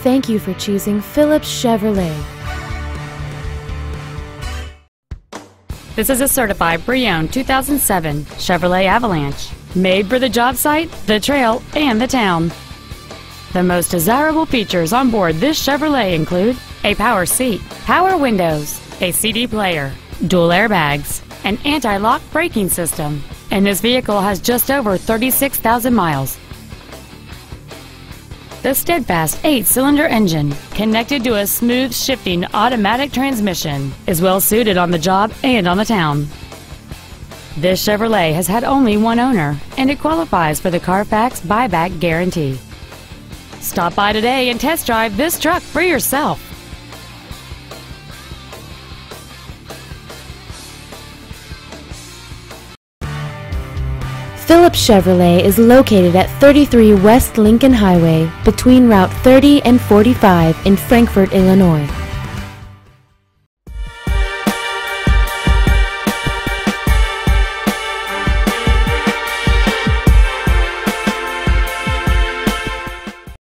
thank you for choosing Phillips Chevrolet. This is a certified pre-owned 2007 Chevrolet Avalanche, made for the job site, the trail, and the town. The most desirable features on board this Chevrolet include a power seat, power windows, a CD player, dual airbags, an anti-lock braking system, and this vehicle has just over 36,000 miles. The steadfast 8-cylinder engine, connected to a smooth shifting automatic transmission, is well suited on the job and on the town. This Chevrolet has had only one owner, and it qualifies for the Carfax buyback guarantee. Stop by today and test drive this truck for yourself. Phillips Chevrolet is located at 33 West Lincoln Highway between Route 30 and 45 in Frankfort, Illinois.